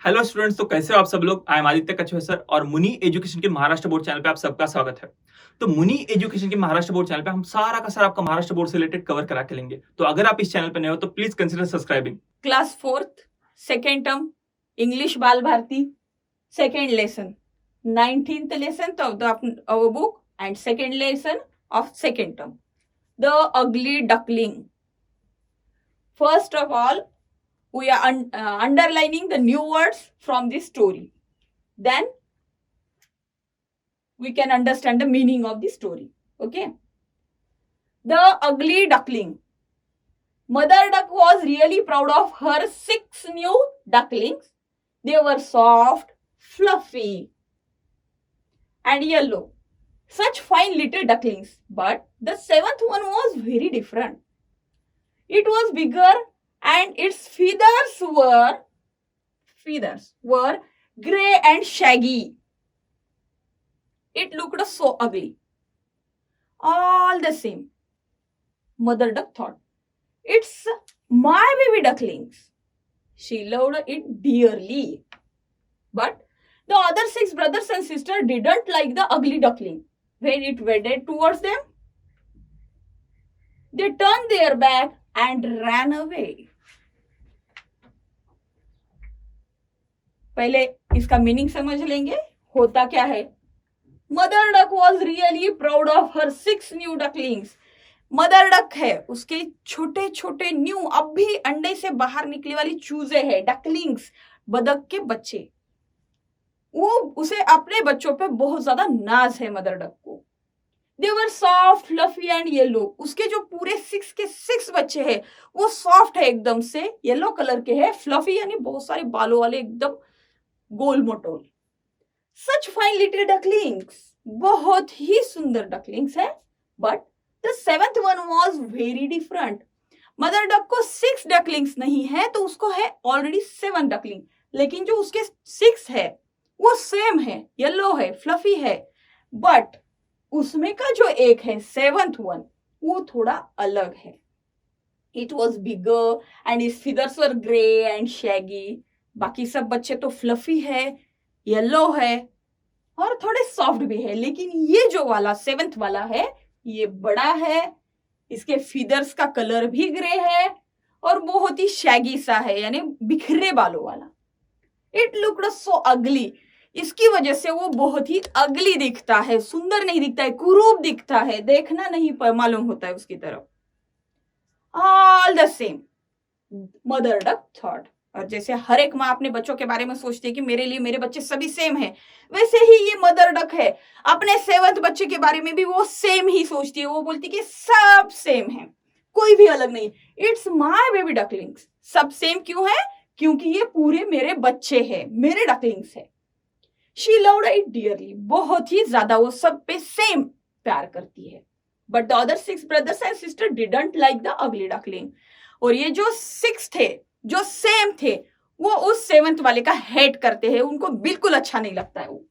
Hello students, तो कैसे हो आप सब लोग। आई एम आदित्य कछुआ सर और मुनि एजुकेशन के महाराष्ट्र बोर्ड चैनल पे आप सबका स्वागत है। तो मुनि एजुकेशन के महाराष्ट्र बोर्ड चैनल पे हम सारा का सारा आपका महाराष्ट्र बोर्ड से रिलेटेड कवर करा के लेंगे। तो अगर आप इस चैनल पे नए हो तो please consider subscribing. Class 4th second term English Bal Bharti second lesson 19th lesson of our book and second lesson of second term The Ugly Duckling. First of all, we are underlining the new words from this story. Then we can understand the meaning of the story. Okay. The Ugly Duckling. Mother duck was really proud of her 6 new ducklings. They were soft, fluffy, and yellow. Such fine little ducklings. But the 7th one was very different. It was bigger and its feathers were grey and shaggy. It looked so ugly. All the same, Mother duck thought, it's my baby ducklings. She loved it dearly. But the other 6 brothers and sisters didn't like the ugly duckling. When it waded towards them, they turned their back and ran away. पहले इसका meaning समझ लेंगे, होता क्या है। Mother duck was really proud of her 6 new ducklings. Mother duck है, उसके छोटे छोटे न्यू अब भी अंडे से बाहर निकली वाली चूजे है, डकलिंग्स, बदक के बच्चे। वो उसे अपने बच्चों पे बहुत ज्यादा नाज है मदर डक को। दे वर सॉफ्ट, फ्लफी एंड येलो। उसके जो पूरे 6 के 6 बच्चे हैं वो सॉफ्ट है, एकदम से येलो कलर के है, फ्लफी यानी बहुत सारे बालों वाले, एकदम गोल मोटोल। सच फाइन लिटिल डकलिंग्स, बहुत ही सुंदर डकलिंग्स है। But the 7th one was very different. Mother duck को 6 डकलिंग्स नहीं है तो उसको है ऑलरेडी 7 डकलिंग, लेकिन जो उसके 6 है वो सेम है, येलो है, फ्लफी है। बट उसमें का जो एक है 7th वन, वो थोड़ा अलग है। It was bigger and it's feathers were grey and Shaggy. बाकी सब बच्चे तो फ्लफी है, येलो है और थोड़े सॉफ्ट भी है, लेकिन ये जो वाला 7th वाला है ये बड़ा है, इसके फीदर्स का कलर भी ग्रे है और बहुत ही शैगी सा है, यानी बिखरे बालों वाला। इट लुक्ड सो अगली, इसकी वजह से वो बहुत ही अगली दिखता है, सुंदर नहीं दिखता है, कुरूप दिखता है, देखना नहीं मालूम होता है उसकी तरफ। All the same, mother duck thought. और जैसे हर एक माँ अपने बच्चों के बारे में सोचती है कि मेरे लिए मेरे बच्चे सभी सेम हैं, वैसे ही ये मदर डक है, अपने 7th बच्चे के बारे में भी वो सेम ही सोचती है। वो बोलती है कि सब सेम है, कोई भी अलग नहीं। It's my baby ducklings. सब सेम क्यों है? क्योंकि ये पूरे मेरे बच्चे हैं, मेरे डकलिंग्स है। शी लव्ड इट डियरली, बहुत ही ज्यादा वो सब पे सेम प्यार करती है। But the other 6 brothers and sister didn't like the ugly duckling. और ये जो 6 थे, जो सेम थे, वो उस 7th वाले का हेट करते हैं, उनको बिल्कुल अच्छा नहीं लगता है वो।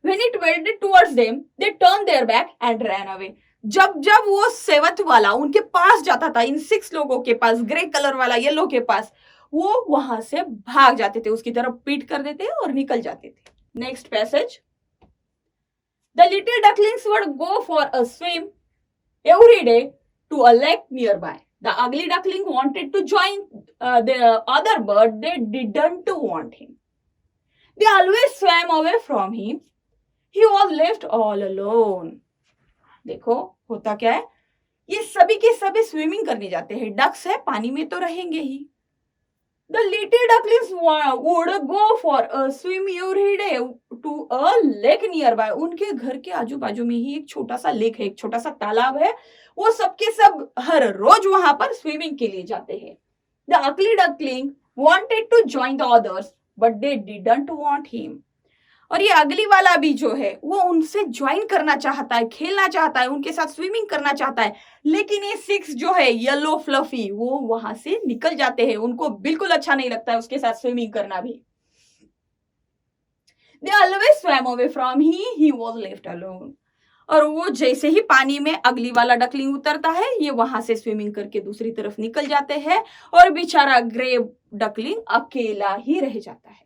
When it waded towards them, they turned their back and ran away. जब जब वो 7th वाला उनके पास जाता था, इन 6 लोगों के पास, ग्रे कलर वाला येलो के पास, वो वहां से भाग जाते थे, उसकी तरफ पीट कर देते और निकल जाते थे। Next passage. The little ducklings would go for a swim every day to a lake nearby. The ugly duckling wanted to join the other bird. They didn't want him. They always swam away from him. He was left all alone. देखो होता क्या है, ये सभी के सभी swimming करने जाते हैं, डक्स है, पानी में तो रहेंगे ही। The little ducklings would go for a swim every day to a lake nearby. उनके घर के आजू बाजू में ही एक छोटा सा लेक है, एक छोटा सा तालाब है, वो सबके सब हर रोज वहां पर स्विमिंग के लिए जाते हैं। The ugly duckling wanted to join the others, but they didn't want him. और ये अगली वाला भी जो है वो उनसे ज्वाइन करना चाहता है, खेलना चाहता है, उनके साथ स्विमिंग करना चाहता है, लेकिन ये 6 जो है येलो फ्लफी, वो वहां से निकल जाते हैं, उनको बिल्कुल अच्छा नहीं लगता है उसके साथ स्विमिंग करना भी। They always swam away from he was left alone. और वो जैसे ही पानी में अगली वाला डकलिंग उतरता है, ये वहां से स्विमिंग करके दूसरी तरफ निकल जाते हैं और बेचारा ग्रे डकलिंग अकेला ही रह जाता है।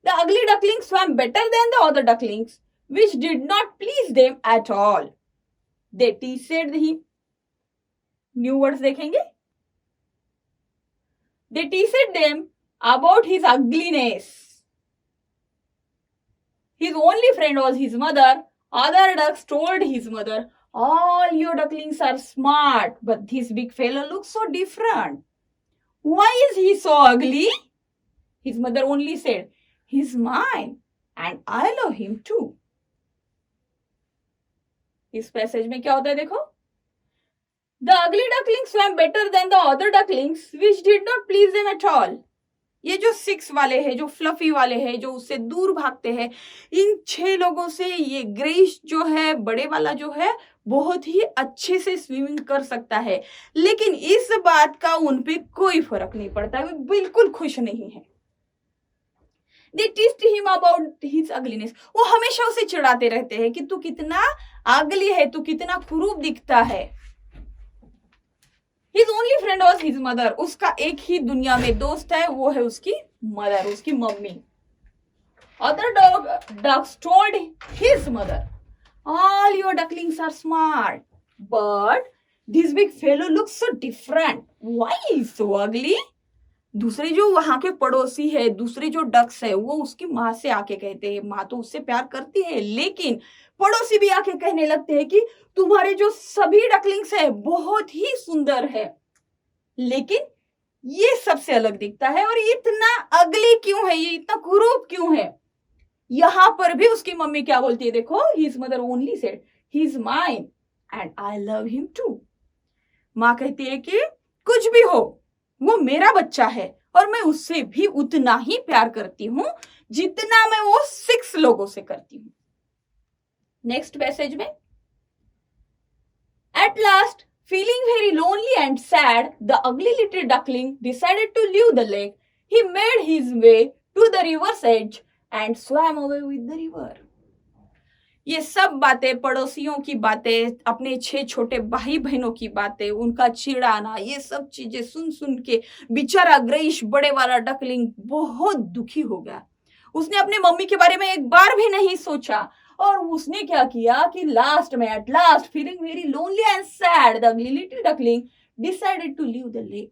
The ugly duckling swam better than the other ducklings, which did not please them at all. They teased him. New words देखेंगे. They teased them about his ugliness. His only friend was his mother. Other ducks told his mother, "All your ducklings are smart, but this big fellow looks so different. Why is he so ugly?" His mother only said, "He's mine and I love him too." इस passage में क्या होता है देखो, The ugly duckling swam better than the other ducklings, which did not please them at all. ये जो 6 वाले हैं, जो फ्लफी वाले हैं, जो उससे दूर भागते हैं, इन 6 लोगों से ये ग्रेइश जो है, बड़े वाला जो है, बहुत ही अच्छे से स्विमिंग कर सकता है, लेकिन इस बात का उन पे कोई फर्क नहीं पड़ता, वे बिल्कुल खुश नहीं है। They teased him about his ugliness. वो हमेशा उसे चिढ़ाते रहते हैं कि तू कितना अगली है, तू कितना कुरूप दिखता है। His only friend was his mother. उसका एक ही दुनिया में दोस्त है, वो है उसकी मदर, उसकी mummy. Other ducks told his mother, "All your ducklings are smart, but this big fellow looks so different. Why is he so ugly?" दूसरे जो वहां के पड़ोसी है, दूसरे जो डक्स है, वो उसकी माँ से आके कहते हैं, माँ तो उससे प्यार करती है, लेकिन पड़ोसी भी आके कहने लगते हैं कि तुम्हारे जो सभी डकलिंग्स है बहुत ही सुंदर है, लेकिन ये सबसे अलग दिखता है और ये इतना अगली क्यों है, ये इतना कुरूप क्यों है। यहां पर भी उसकी मम्मी क्या बोलती है देखो, his mother only said, he is mine and I love him too. माँ कहती है कि कुछ भी हो, वो मेरा बच्चा है और मैं उससे भी उतना ही प्यार करती हूं जितना मैं वो 6 लोगों से करती हूं। नेक्स्ट पैसेज में, At last, feeling very lonely and sad, the ugly little duckling decided to leave the lake. He made his way to the river's edge and swam away with the river. ये सब बातें, पड़ोसियों की बातें, अपने 6 छोटे भाई बहनों की बातें, उनका चिढ़ाना, ये सब चीजें सुन सुन के बेचारा ग्रेइश बड़े वाला डकलिंग बहुत दुखी हो गया। उसने अपने मम्मी के बारे में एक बार भी नहीं सोचा और उसने क्या किया कि लास्ट में, at last, feeling very lonely and sad, the ugly little duckling decided to leave the lake.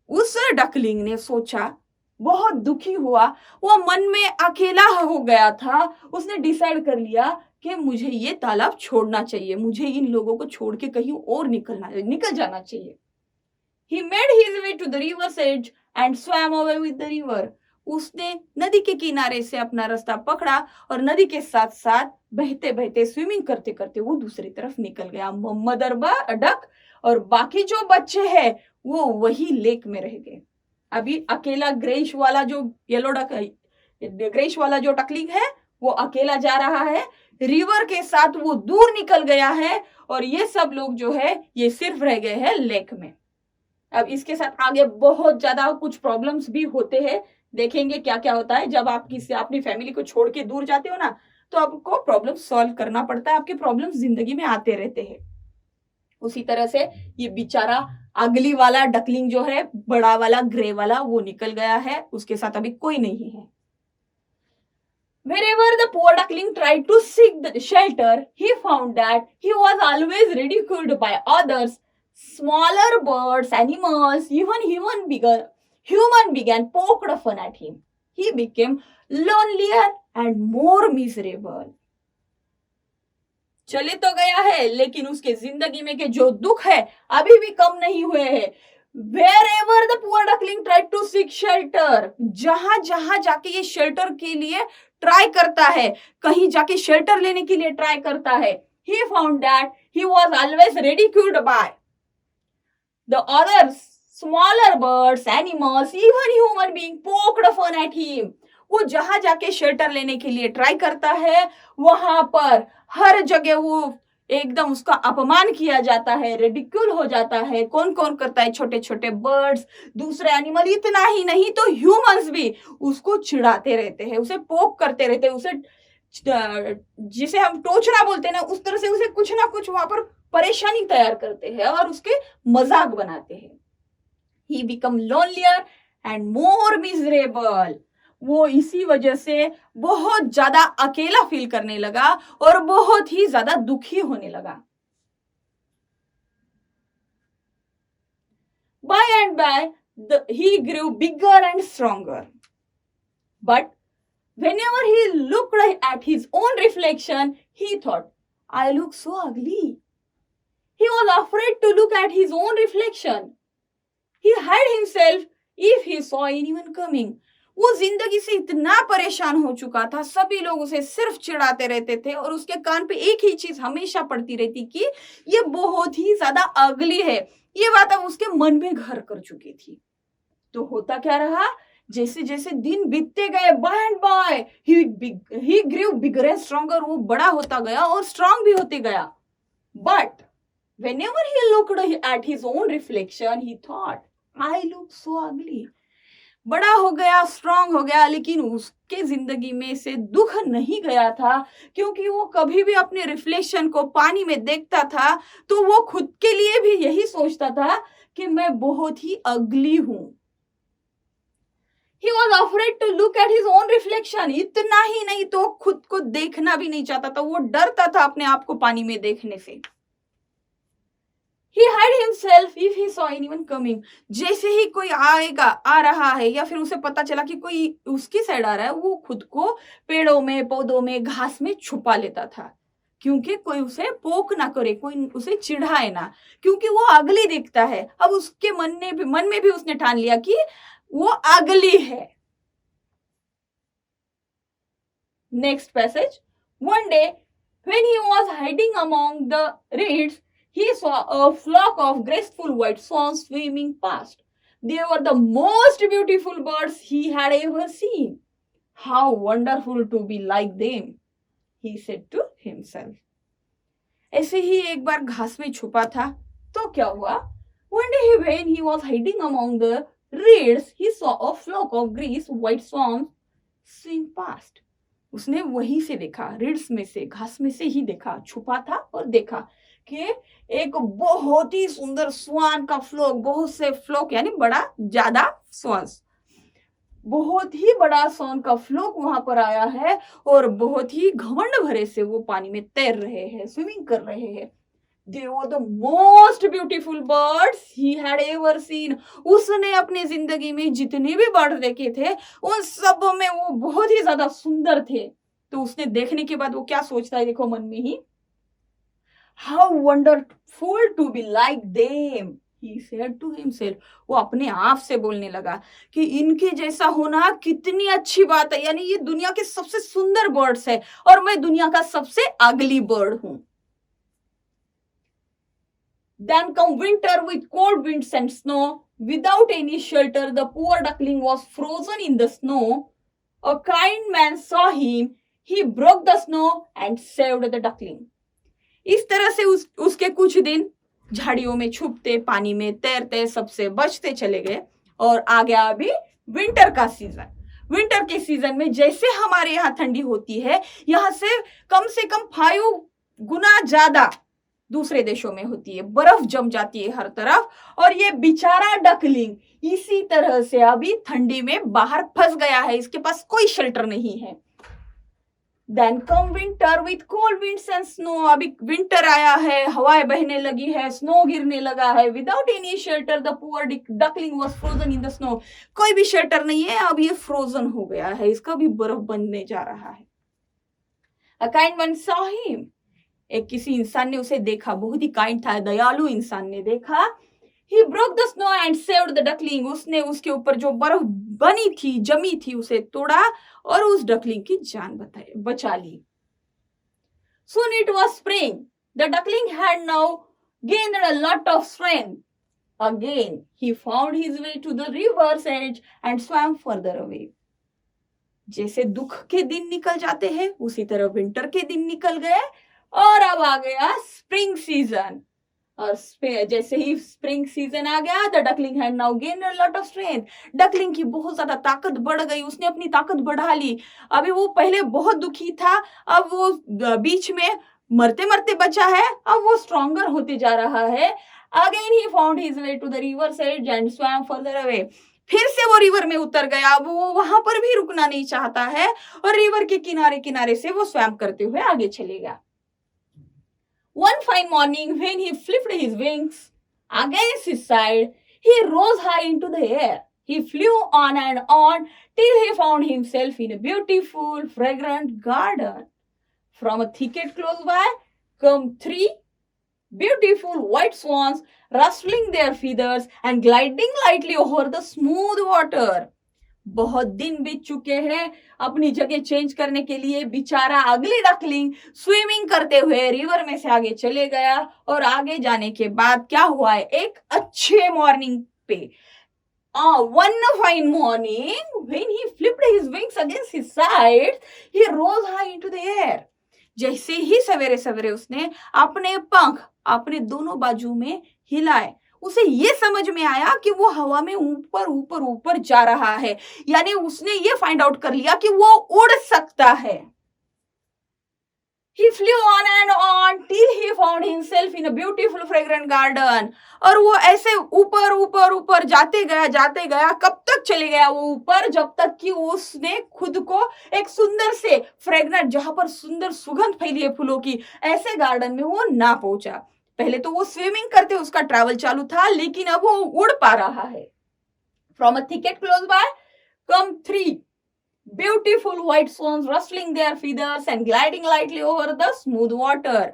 उस डकलिंग ने सोचा, बहुत दुखी हुआ, वो मन में अकेला हो गया था, उसने डिसाइड कर लिया कि मुझे ये तालाब छोड़ना चाहिए, मुझे इन लोगों को छोड़ के कहीं और निकल जाना चाहिए। He made his way to the river's edge and swam away with the river. उसने नदी के किनारे से अपना रास्ता पकड़ा और नदी के साथ साथ बहते बहते स्विमिंग करते करते वो दूसरी तरफ निकल गया। मदर डक और बाकी जो बच्चे हैं वो वही लेक में रह गए। अभी अकेला ग्रेइश वाला जो ग्रेइश वाला जो डकलिंग है वो अकेला जा रहा है, रिवर के साथ वो दूर निकल गया है और ये सब लोग जो है ये सिर्फ रह गए हैं लेक में। अब इसके साथ आगे बहुत ज्यादा कुछ प्रॉब्लम्स भी होते हैं, देखेंगे क्या क्या होता है। जब आप किसी अपनी फैमिली को छोड़ के दूर जाते हो ना, तो आपको प्रॉब्लम सॉल्व करना पड़ता है, आपके प्रॉब्लम्स जिंदगी में आते रहते हैं। उसी तरह से ये बेचारा अगली वाला डकलिंग जो है, बड़ा वाला ग्रे वाला, वो निकल गया है, उसके साथ अभी कोई नहीं है। Wherever the poor duckling tried to seek the shelter, he found that he was always ridiculed by others. Smaller birds, animals, even human began poked fun at him. He became lonelier and more miserable. चले तो गया है, लेकिन उसके जिंदगी में के जो दुख है अभी भी कम नहीं हुए हैं। Wherever the poor duckling tried to seek shelter, जहां जहां जाके ये शेल्टर के लिए ट्राई करता है, कहीं जाके शेल्टर लेने के लिए ट्राई करता है, he found that he was always ridiculed by the others, smaller birds, animals, even human being poked fun at him. वो जहां जाके शेल्टर लेने के लिए ट्राई करता है, वहां पर हर जगह वो एकदम उसका अपमान किया जाता है, रिडिक्यूल हो जाता है। कौन कौन करता है? छोटे छोटे बर्ड्स, दूसरे एनिमल, इतना ही नहीं तो ह्यूमंस भी उसको चिढ़ाते रहते हैं, उसे पोक करते रहते हैं, उसे जिसे हम टोचना बोलते हैं ना, उस तरह से उसे कुछ ना कुछ वहां पर परेशानी तैयार करते हैं और उसके मजाक बनाते हैं। He become lonelier and more miserable. वो इसी वजह से बहुत ज्यादा अकेला फील करने लगा और बहुत ही ज्यादा दुखी होने लगा। By and by, he grew bigger and stronger. But whenever he looked at his own reflection, he thought, I look so ugly. He was afraid to look at his own reflection. He hid himself if he saw anyone coming. वो जिंदगी से इतना परेशान हो चुका था, सभी लोग उसे सिर्फ चिढ़ाते रहते थे और उसके कान पे एक ही चीज हमेशा पड़ती रहती कि ये बहुत ही ज्यादा अगली है। ये बात अब उसके मन में घर कर चुकी थी। तो होता क्या रहा, जैसे जैसे दिन बीतते गए, by and by he grew bigger and stronger, वो बड़ा होता गया और स्ट्रांग भी होते गया। But whenever he looked at his own reflection, he thought, I look so ugly. बड़ा हो गया, स्ट्रांग हो गया, लेकिन उसके जिंदगी में से दुख नहीं गया था, क्योंकि वो कभी भी अपने रिफ्लेक्शन को पानी में देखता था तो वो खुद के लिए भी यही सोचता था कि मैं बहुत ही अगली हूं। He was afraid to look at his own reflection. इतना ही नहीं तो खुद को देखना भी नहीं चाहता था, वो डरता था अपने आप को पानी में देखने से। He hid himself if he saw anyone coming. जैसे ही कोई आ रहा है या फिर उसे पता चला कि कोई उसकी साइड आ रहा है, वो खुद को पेड़ों में, पौधों में, घास में छुपा लेता था, क्योंकि कोई उसे पोक ना करे, कोई उसे चिढ़ाए ना, क्योंकि वो अगली दिखता है। अब उसके मन में भी उसने ठान लिया कि वो अगली है। Next passage. One day, when he was hiding among the reeds, he saw a flock of graceful white swans swimming past. They were the most beautiful birds he had ever seen. How wonderful to be like them, he said to himself. ऐसे ही एक बार घास में छुपा था, तो क्या हुआ? One day when he was hiding among the reeds, he saw a flock of graceful white swans swim past. उसने वहीं से देखा, रीड्स में से, घास में से ही देखा, छुपा था और देखा कि एक बहुत ही सुंदर स्वान का फ्लोक, बहुत से फ्लोक यानी बड़ा ज्यादा स्वान्स, बहुत ही बड़ा स्वान का फ्लोक वहां पर आया है और बहुत ही घमंड भरे से वो पानी में तैर रहे हैं, स्विमिंग कर रहे हैं। They were the most beautiful birds he had ever seen. उसने अपनी जिंदगी में जितने भी बर्ड देखे थे, उन सब में वो बहुत ही ज्यादा सुंदर थे। तो उसने देखने के बाद वो क्या सोचता है, देखो मन में ही, How wonderful to be like them, he said to himself. वो अपने आप से बोलने लगा कि इनके जैसा होना कितनी अच्छी बात है, यानी ये दुनिया के सबसे सुंदर बर्ड्स है और मैं दुनिया का सबसे अगली बर्ड हूं। Then come winter with cold winds and snow. Without any shelter, the poor duckling was frozen in the snow. A kind man saw him. He broke the snow and saved the duckling. इस तरह से उसके कुछ दिन झाड़ियों में छुपते, पानी में तैरते, सबसे बचते चले गए और आ गया अभी विंटर का सीजन। विंटर के सीजन में जैसे हमारे यहाँ ठंडी होती है, यहाँ से कम 5 गुना ज्यादा दूसरे देशों में होती है, बर्फ जम जाती है हर तरफ और ये बेचारा डकलिंग इसी तरह से अभी ठंडी में बाहर फंस गया है, इसके पास कोई शेल्टर नहीं है। Then come winter with cold winds and snow. अभी विंटर आया है, हवाएं बहने लगी है, स्नो गिरने लगा है। Without any shelter, the poor duckling was frozen in the snow. कोई भी शेल्टर नहीं है, अब ये फ्रोजन हो गया है, इसका भी बर्फ बनने जा रहा है। A kind one saw him. एक किसी इंसान ने उसे देखा, बहुत ही काइंड था, दयालु इंसान ने देखा। He broke the snow and saved the duckling. उसने उसके ऊपर जो बर्फ बनी थी, जमी थी, उसे तोड़ा और उस डकलिंग की जान बचा ली। Soon it was spring. The duckling had now gained a lot of strength. Again, he found his way to the river's edge and swam further away. जैसे दुख के दिन निकल जाते हैं, उसी तरह विंटर के दिन निकल गए और अब आ गया स्प्रिंग सीजन। और जैसे ही स्प्रिंग सीजन आ गया, the duckling had now gain a lot of strength. Duckling की बहुत ज्यादा ताकत बढ़ गई, उसने अपनी ताकत बढ़ा ली। अभी वो पहले बहुत दुखी था, अब वो बीच में मरते मरते बचा है, अब वो स्ट्रॉन्गर होते जा रहा है। Again he found his way to the river side and swam further away. फिर से वो रिवर में उतर गया, अब वो वहां पर भी रुकना नहीं चाहता है और रिवर के किनारे किनारे से वो स्वैम करते हुए आगे चलेगा। One fine morning, when he flipped his wings against his side, he rose high into the air. He flew on and on till he found himself in a beautiful, fragrant garden. From a thicket close by come 3 beautiful white swans, rustling their feathers and gliding lightly over the smooth water. बहुत दिन बीत चुके हैं, अपनी जगह change करने के लिए बेचारा अगली डकलिंग स्विमिंग करते हुए रिवर में से आगे चले गया। और आगे जाने के बाद क्या हुआ है, एक अच्छे मॉर्निंग पे one fine morning when he flipped his wings against his sides, he rose high into the air. जैसे ही सवेरे सवेरे उसने अपने पंख अपने दोनों बाजू में हिलाए, उसे ये समझ में आया कि वो हवा में ऊपर ऊपर ऊपर जा रहा है, यानी उसने ये फाइंड आउट कर लिया कि वो उड़ सकता है। He flew on and on till he found himself in a beautiful fragrant garden. और वो ऐसे ऊपर ऊपर ऊपर जाते गया, कब तक चले गया वो ऊपर, जब तक कि उसने खुद को एक सुंदर से फ्रेग्रेंट, जहां पर सुंदर सुगंध फैली है फूलों की, ऐसे गार्डन में वो ना पहुंचा। पहले तो वो स्विमिंग करते उसका ट्रैवल चालू था, लेकिन अब वो उड़ पा रहा है। From a thicket close by come 3 beautiful white swans, rustling their feathers and gliding lightly over the smooth water.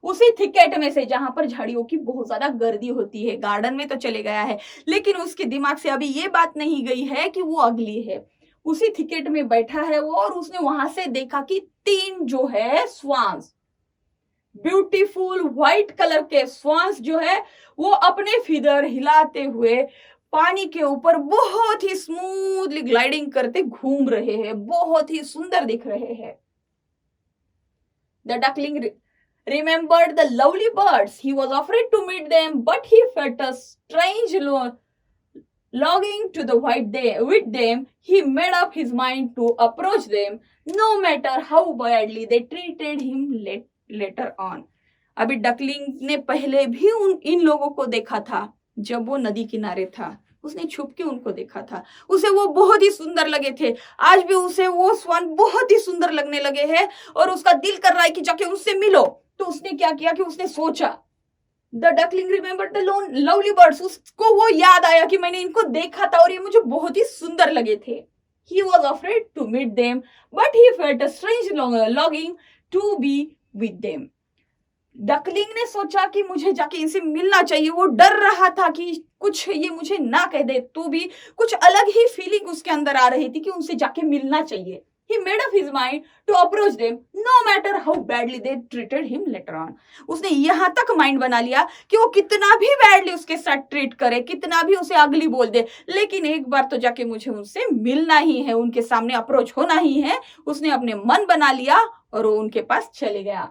उसी थिकेट में से, जहां पर झाड़ियों की बहुत ज्यादा गर्दी होती है, गार्डन में तो चले गया है, लेकिन उसके दिमाग से अभी ये बात नहीं गई है कि वो अगली है। उसी थिकेट में बैठा है वो, और उसने वहां से देखा कि 3 जो है स्वान्स, ब्यूटीफुल व्हाइट कलर के स्वान्स जो है, वो अपने फीदर हिलाते हुए पानी के ऊपर बहुत ही स्मूथली ग्लाइडिंग करते घूम रहे हैं, बहुत ही सुंदर दिख रहे हैं। The duckling remembered the lovely birds. He was afraid to meet them, but he felt a strange longing to the with them. He made up his mind to approach them, no matter how badly they treated him later on. अभी duckling ने पहले भी इन लोगों को देखा था, जब वो नदी किनारे था, उसने छुप के उनको देखा था, उसे वो बहुत ही सुंदर लगे थे। आज भी उसे वो स्वान बहुत ही सुंदर लगने लगे हैं, और उसका दिल कर रहा है कि जाके उससे मिलो। तो उसने क्या किया कि उसने सोचा, the duckling remembered the lovely birds, उसको वो याद आया कि मैंने इनको देखा था और ये मुझे बहुत ही सुंदर लगे थे। He was afraid to meet them, but he felt a strange longing to be with them. Duckling ने सोचा कि मुझे जाके इनसे मिलना चाहिए। वो डर रहा था कि कुछ ये मुझे ना कह दे, तो भी कुछ अलग ही फीलिंग उसके अंदर आ रही थी कि उनसे जाके मिलना चाहिए। He made up his mind to approach them, no matter how badly they treated him later on. उसने यहाँ तक माइंड बना लिया कि वो कितना भी बैडली उसके साथ ट्रीट करे, कितना भी उसे अगली बोल दे, लेकिन एक बार तो जाके मुझे उनसे मिलना ही है, उनके सामने अप्रोच होना ही है। उसने अपने मन बना लिया और वो उनके पास चले गया।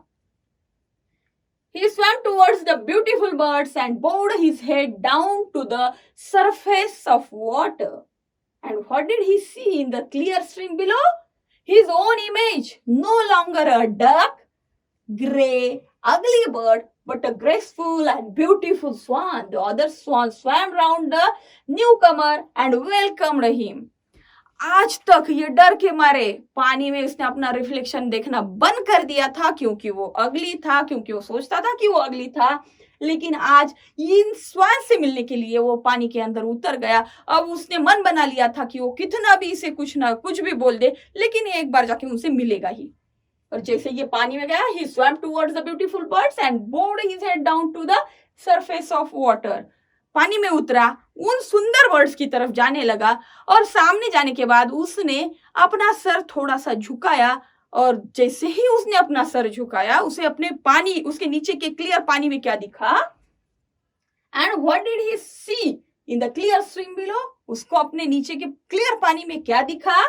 He swam towards the beautiful birds and bowed his head down to the surface of water. And what did he see in the clear stream below? His own image, no longer a duck, grey, ugly bird, but a graceful and beautiful swan. The other swan swam round the newcomer and welcomed him. आज तक ये डर के मारे पानी में उसने अपना रिफ्लेक्शन देखना बंद कर दिया था, क्योंकि वो अगली था, क्योंकि वो सोचता था कि वो अगली था। लेकिन आज इन स्वान से मिलने के लिए वो पानी के अंदर उतर गया। अब उसने मन बना लिया था कि वो कितना भी इसे कुछ ना कुछ भी बोल दे, लेकिन एक बार जाके उनसे मिलेगा ही। और जैसे ये पानी में गया, he swam towards the beautiful birds and bowed his head down to the surface of water. पानी में उतरा, उन सुंदर बर्ड्स की तरफ जाने लगा, और सामने जाने के बाद उसने अपना सर थोड़ा सा झुकाया, और जैसे ही उसने अपना सर झुकाया, उसे अपने पानी, उसके नीचे के क्लियर पानी में क्या दिखा? And what did he see in the clear stream below? उसको अपने नीचे के क्लियर पानी में क्या दिखा?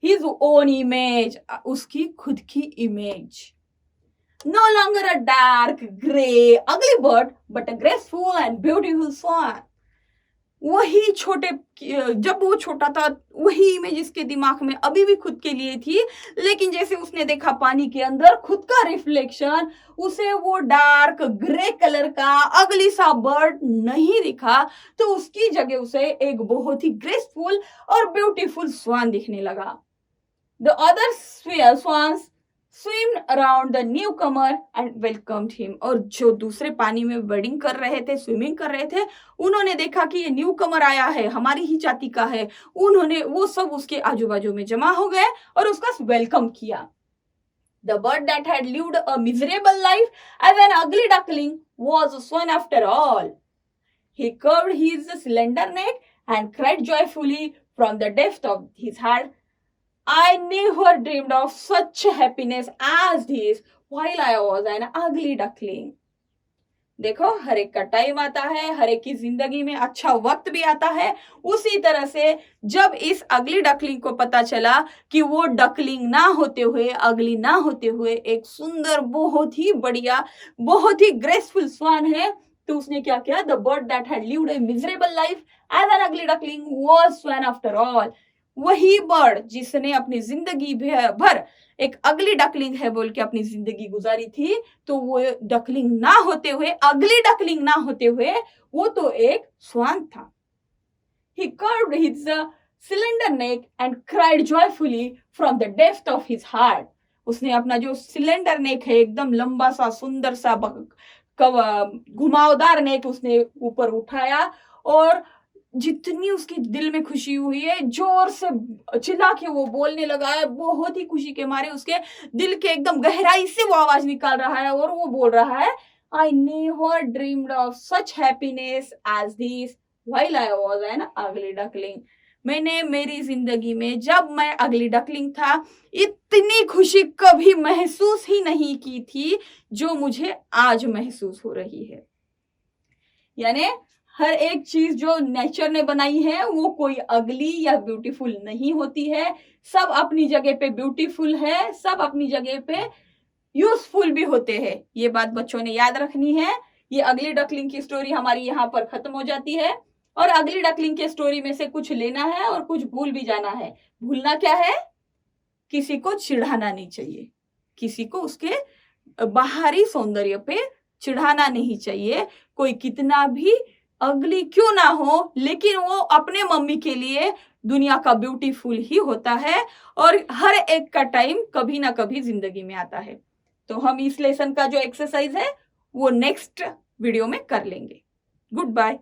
हिज ओन इमेज, उसकी खुद की image. No longer a dark, gray, ugly bird, but a graceful and beautiful swan. वही छोटे, जब वो छोटा था वही इमेज इसके दिमाग में अभी भी खुद के लिए थी, लेकिन जैसे उसने देखा पानी के अंदर खुद का रिफ्लेक्शन, उसे वो डार्क ग्रे कलर का अगली सा बर्ड नहीं दिखा, तो उसकी जगह उसे एक बहुत ही ग्रेसफुल और ब्यूटीफुल स्वान दिखने लगा. The other swans swam around the newcomer and welcomed him. और जो दूसरे पानी में बर्डिंग कर रहे थे, स्विमिंग कर रहे थे, उन्होंने देखा कि ये न्यू कमर आया है, हमारी ही जाति का है. उन्होंने वो सब उसके आजू बाजू में जमा हो गए और उसका वेलकम किया. The bird that had lived a miserable life as an ugly duckling was a swan after all. He curved his slender neck and cried joyfully from the depth of his heart, I never dreamed of such happiness as this while I was an ugly duckling. देखो, हर एक का time आता है, हर एक की जिंदगी में अच्छा वक्त भी आता है. उसी तरह से जब इस अगली डकलिंग को पता चला कि वो डकलिंग ना होते हुए, अगली ना होते हुए एक सुंदर, बहुत ही बढ़िया, बहुत ही ग्रेसफुल स्वान है, तो उसने क्या किया? The bird that had lived a miserable life as an ugly duckling was swan after all. वही बर्ड जिसने अपनी जिंदगी भर एक अगली डकलिंग है बोल के अपनी जिंदगी गुजारी थी, तो वो डकलिंग ना होते हुए, अगली डकलिंग ना होते हुए, वो तो एक स्वान था. He curved his slender neck and cried joyfully from the depth of his heart. उसने अपना जो सिलेंडर नेक है, एकदम लंबा सा, सुंदर सा, घुमावदार नेक उसने ऊपर उठाया और जितनी उसके दिल में खुशी हुई है, जोर से चिल्ला के वो बोलने लगा है. बहुत ही खुशी के मारे उसके दिल के एकदम गहराई से वो आवाज निकाल रहा है और वो बोल रहा है, I never dreamed of such happiness as this while I was an ugly duckling. मैंने मेरी जिंदगी में, जब मैं अगली डकलिंग था, इतनी खुशी कभी महसूस ही नहीं की थी जो मुझे आज महसूस हो रही है. यानी हर एक चीज जो नेचर ने बनाई है वो कोई अगली या ब्यूटीफुल नहीं होती है. सब अपनी जगह पे ब्यूटीफुल है, सब अपनी जगह पे यूजफुल भी होते हैं. ये बात बच्चों ने याद रखनी है. ये अगली डकलिंग की स्टोरी हमारी यहाँ पर खत्म हो जाती है और अगली डकलिंग की स्टोरी में से कुछ लेना है और कुछ भूल भी जाना है. भूलना क्या है? किसी को चिढ़ाना नहीं चाहिए, किसी को उसके बाहरी सौंदर्य पे चिढ़ाना नहीं चाहिए. कोई कितना भी अगली क्यों ना हो, लेकिन वो अपने मम्मी के लिए दुनिया का ब्यूटीफुल ही होता है और हर एक का टाइम कभी ना कभी जिंदगी में आता है. तो हम इस लेसन का जो एक्सरसाइज है वो नेक्स्ट वीडियो में कर लेंगे. Good bye.